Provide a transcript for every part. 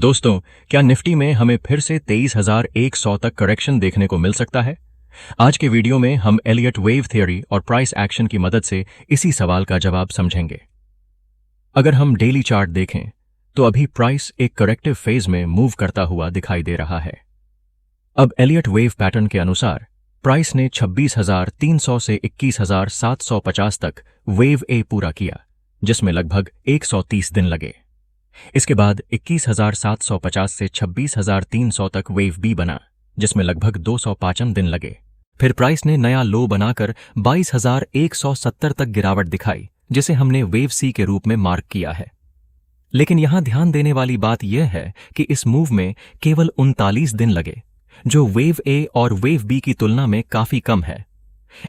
दोस्तों, क्या निफ्टी में हमें फिर से 23,100 तक करेक्शन देखने को मिल सकता है? आज के वीडियो में हम एलियट वेव थ्योरी और प्राइस एक्शन की मदद से इसी सवाल का जवाब समझेंगे। अगर हम डेली चार्ट देखें तो अभी प्राइस एक करेक्टिव फेज में मूव करता हुआ दिखाई दे रहा है। अब एलियट वेव पैटर्न के अनुसार प्राइस ने 26,300 से 21,750 तक वेव ए पूरा किया, जिसमें लगभग 130 दिन लगे। इसके बाद 21,750 से 26,300 तक वेव बी बना, जिसमें लगभग 255 दिन लगे। फिर प्राइस ने नया लो बनाकर 22,170 तक गिरावट दिखाई, जिसे हमने वेव सी के रूप में मार्क किया है। लेकिन यहां ध्यान देने वाली बात यह है कि इस मूव में केवल 39 दिन लगे, जो वेव ए और वेव बी की तुलना में काफी कम है।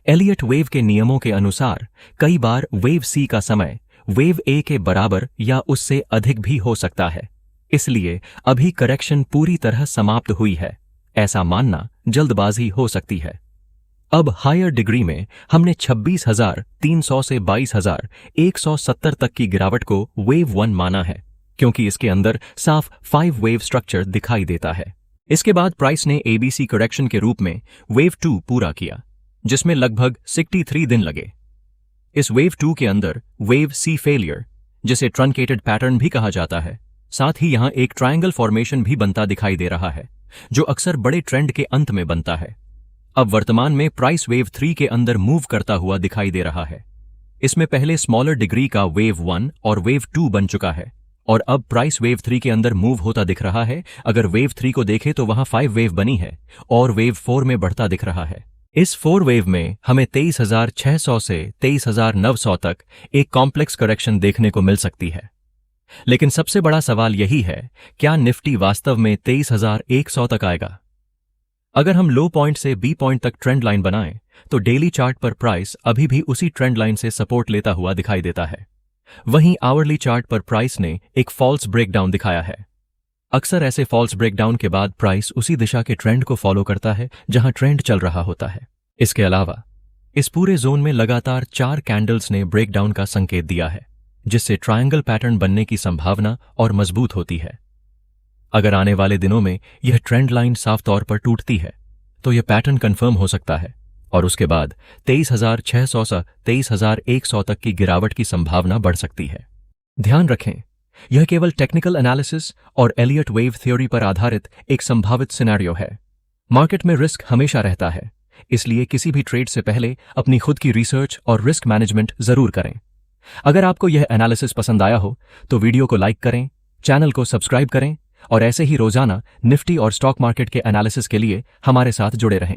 एलियट वेव के नियमों के अनुसार कई बार वेव सी का समय वेव ए के बराबर या उससे अधिक भी हो सकता है, इसलिए अभी करेक्शन पूरी तरह समाप्त हुई है, ऐसा मानना जल्दबाजी हो सकती है। अब हायर डिग्री में हमने 26,300 से 22,170 तक की गिरावट को वेव 1 माना है, क्योंकि इसके अंदर साफ 5 वेव स्ट्रक्चर दिखाई देता है। इसके बाद प्राइस ने एबीसी करेक्शन के रूप में वेव 2 पूरा किया, जिसमें लगभग 63 दिन लगे। इस वेव 2 के अंदर वेव सी फेलियर, जिसे ट्रंकेटेड पैटर्न भी कहा जाता है, साथ ही यहां एक ट्रायंगल फॉर्मेशन भी बनता दिखाई दे रहा है, जो अक्सर बड़े ट्रेंड के अंत में बनता है। अब वर्तमान में प्राइस वेव 3 के अंदर मूव करता हुआ दिखाई दे रहा है। इसमें पहले स्मॉलर डिग्री का वेव 1 और वेव 2 बन चुका है, और अब प्राइस वेव 3 के अंदर मूव होता दिख रहा है। अगर वेव 3 को देखें तो वहां 5 वेव बनी है और वेव 4 में बढ़ता दिख रहा है। इस 4 वेव में हमें 23,600 से 23,900 तक एक कॉम्प्लेक्स करेक्शन देखने को मिल सकती है। लेकिन सबसे बड़ा सवाल यही है, क्या निफ्टी वास्तव में 23,100 तक आएगा? अगर हम लो पॉइंट से बी पॉइंट तक ट्रेंड लाइन बनाएं तो डेली चार्ट पर प्राइस अभी भी उसी ट्रेंड लाइन से सपोर्ट लेता हुआ दिखाई देता है। वहीं आवरली चार्ट पर प्राइस ने एक फॉल्स ब्रेकडाउन दिखाया है। अक्सर ऐसे फॉल्स ब्रेकडाउन के बाद प्राइस उसी दिशा के ट्रेंड को फॉलो करता है जहां ट्रेंड चल रहा होता है। इसके अलावा इस पूरे जोन में लगातार 4 कैंडल्स ने ब्रेकडाउन का संकेत दिया है, जिससे ट्रायंगल पैटर्न बनने की संभावना और मजबूत होती है। अगर आने वाले दिनों में यह ट्रेंड लाइन साफ तौर पर टूटती है तो यह पैटर्न कंफर्म हो सकता है, और उसके बाद 23,600 से 23,100 तक की गिरावट की संभावना बढ़ सकती है। ध्यान रखें, यह केवल टेक्निकल एनालिसिस और एलियट वेव थ्योरी पर आधारित एक संभावित सिनेरियो है। मार्केट में रिस्क हमेशा रहता है, इसलिए किसी भी ट्रेड से पहले अपनी खुद की रिसर्च और रिस्क मैनेजमेंट जरूर करें। अगर आपको यह एनालिसिस पसंद आया हो तो वीडियो को लाइक करें, चैनल को सब्सक्राइब करें और ऐसे ही रोजाना निफ्टी और स्टॉक मार्केट के एनालिसिस के लिए हमारे साथ जुड़े रहें।